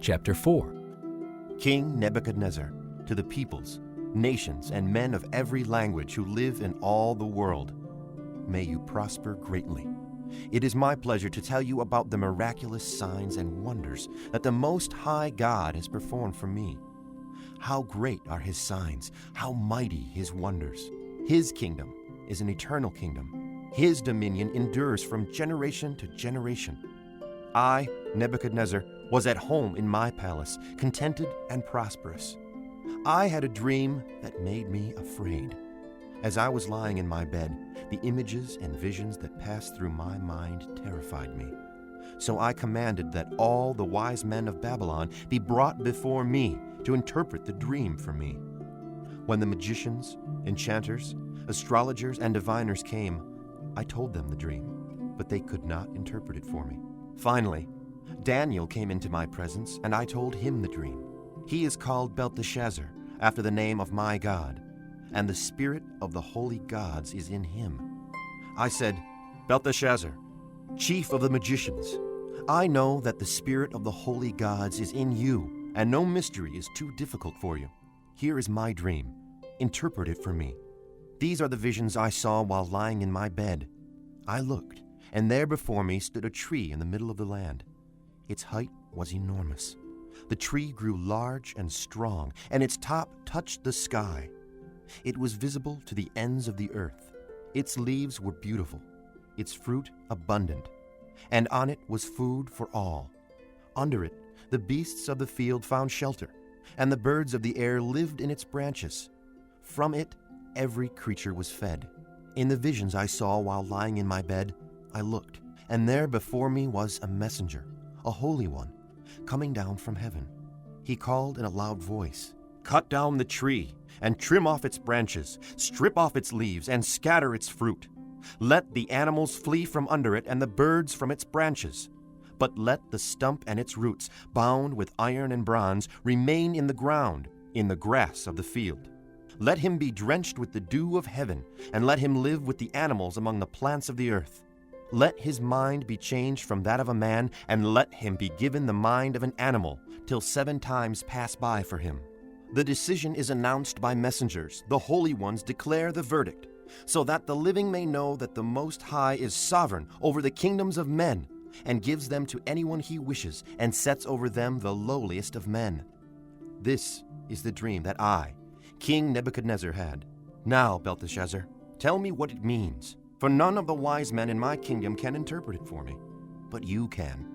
Chapter 4. King Nebuchadnezzar, to the peoples, nations, and men of every language who live in all the world, may you prosper greatly. It is my pleasure to tell you about the miraculous signs and wonders that the Most High God has performed for me. How great are His signs, how mighty His wonders. His kingdom is an eternal kingdom. His dominion endures from generation to generation. I, Nebuchadnezzar, was at home in my palace, contented and prosperous. I had a dream that made me afraid. As I was lying in my bed, the images and visions that passed through my mind terrified me. So I commanded that all the wise men of Babylon be brought before me to interpret the dream for me. When the magicians, enchanters, astrologers, and diviners came, I told them the dream, but they could not interpret it for me. Finally, Daniel came into my presence, and I told him the dream. He is called Belteshazzar, after the name of my God, and the spirit of the holy gods is in him. I said, Belteshazzar, chief of the magicians, I know that the spirit of the holy gods is in you, and no mystery is too difficult for you. Here is my dream. Interpret it for me. These are the visions I saw while lying in my bed. I looked, and there before me stood a tree in the middle of the land. Its height was enormous. The tree grew large and strong, and its top touched the sky. It was visible to the ends of the earth. Its leaves were beautiful, its fruit abundant, and on it was food for all. Under it, the beasts of the field found shelter, and the birds of the air lived in its branches. From it, every creature was fed. In the visions I saw while lying in my bed, I looked, and there before me was a messenger, a holy one, coming down from heaven. He called in a loud voice, Cut down the tree, and trim off its branches, strip off its leaves, and scatter its fruit. Let the animals flee from under it, and the birds from its branches. But let the stump and its roots, bound with iron and bronze, remain in the ground, in the grass of the field. Let him be drenched with the dew of heaven, and let him live with the animals among the plants of the earth. Let his mind be changed from that of a man, and let him be given the mind of an animal, till 7 times pass by for him. The decision is announced by messengers. The holy ones declare the verdict, so that the living may know that the Most High is sovereign over the kingdoms of men, and gives them to anyone he wishes, and sets over them the lowliest of men. This is the dream that I, King Nebuchadnezzar, had. Now, Belteshazzar, tell me what it means, for none of the wise men in my kingdom can interpret it for me. But you can,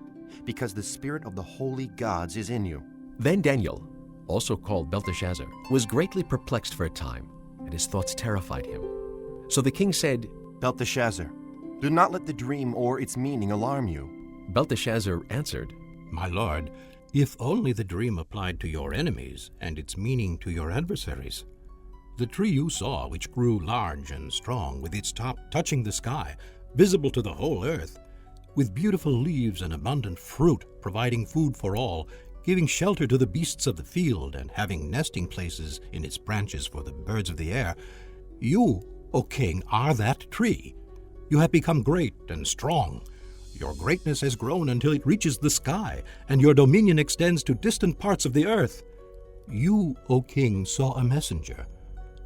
because the spirit of the holy gods is in you. Then Daniel, also called Belteshazzar, was greatly perplexed for a time, and his thoughts terrified him. So the king said, Belteshazzar, do not let the dream or its meaning alarm you. Belteshazzar answered, My lord, if only the dream applied to your enemies and its meaning to your adversaries. The tree you saw, which grew large and strong, with its top touching the sky, visible to the whole earth, with beautiful leaves and abundant fruit, providing food for all, giving shelter to the beasts of the field, and having nesting places in its branches for the birds of the air, you, O king, are that tree. You have become great and strong. Your greatness has grown until it reaches the sky, and your dominion extends to distant parts of the earth. You, O king, saw a messenger,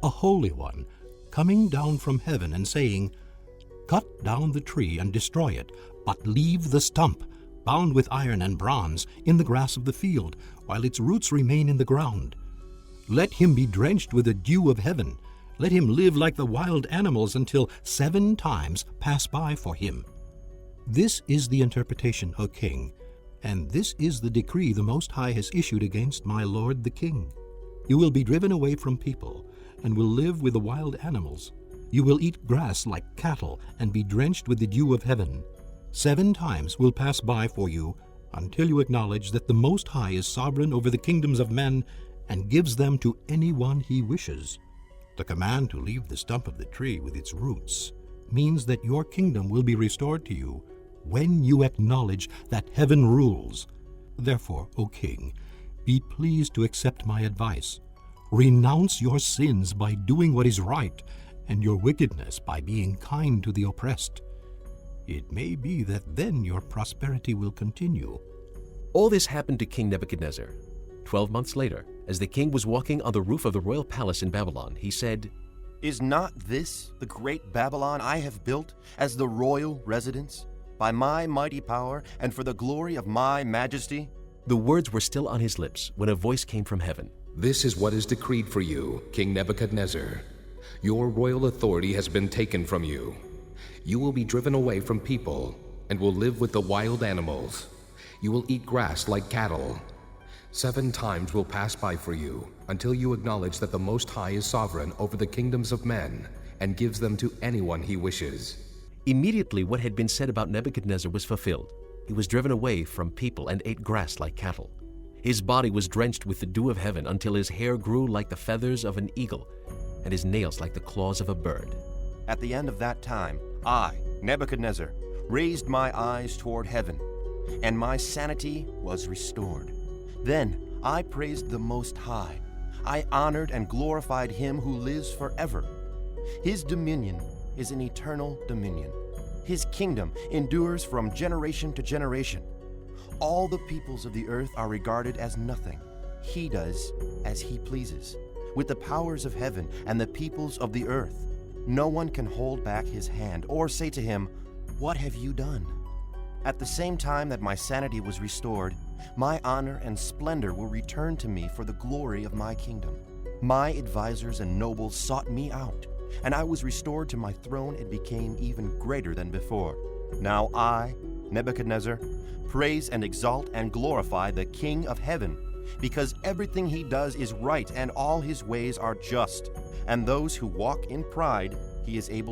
a holy one, coming down from heaven and saying, Cut down the tree and destroy it, but leave the stump, bound with iron and bronze, in the grass of the field, while its roots remain in the ground. Let him be drenched with the dew of heaven. Let him live like the wild animals until 7 times pass by for him. This is the interpretation, O king, and this is the decree the Most High has issued against my lord the king. You will be driven away from people, and will live with the wild animals. You will eat grass like cattle, and be drenched with the dew of heaven. 7 times will pass by for you, until you acknowledge that the Most High is sovereign over the kingdoms of men, and gives them to anyone he wishes. The command to leave the stump of the tree with its roots means that your kingdom will be restored to you when you acknowledge that heaven rules. Therefore, O king, be pleased to accept my advice. Renounce your sins by doing what is right, and your wickedness by being kind to the oppressed. It may be that then your prosperity will continue. All this happened to King Nebuchadnezzar. 12 months later, as the king was walking on the roof of the royal palace in Babylon, he said, Is not this the great Babylon I have built as the royal residence, by my mighty power and for the glory of my majesty? The words were still on his lips when a voice came from heaven. This is what is decreed for you, King Nebuchadnezzar. Your royal authority has been taken from you. You will be driven away from people and will live with the wild animals. You will eat grass like cattle. 7 times will pass by for you until you acknowledge that the Most High is sovereign over the kingdoms of men and gives them to anyone he wishes. Immediately what had been said about Nebuchadnezzar was fulfilled. He was driven away from people and ate grass like cattle. His body was drenched with the dew of heaven until his hair grew like the feathers of an eagle and his nails like the claws of a bird. At the end of that time, I, Nebuchadnezzar, raised my eyes toward heaven, and my sanity was restored. Then I praised the Most High. I honored and glorified him who lives forever. His dominion is an eternal dominion. His kingdom endures from generation to generation. All the peoples of the earth are regarded as nothing. He does as he pleases. With the powers of heaven and the peoples of the earth, no one can hold back his hand or say to him, What have you done? At the same time that my sanity was restored, my honor and splendor will return to me for the glory of my kingdom. My advisors and nobles sought me out, and I was restored to my throne and became even greater than before. Now I, Nebuchadnezzar, praise and exalt and glorify the King of heaven, because everything he does is right and all his ways are just, and those who walk in pride he is able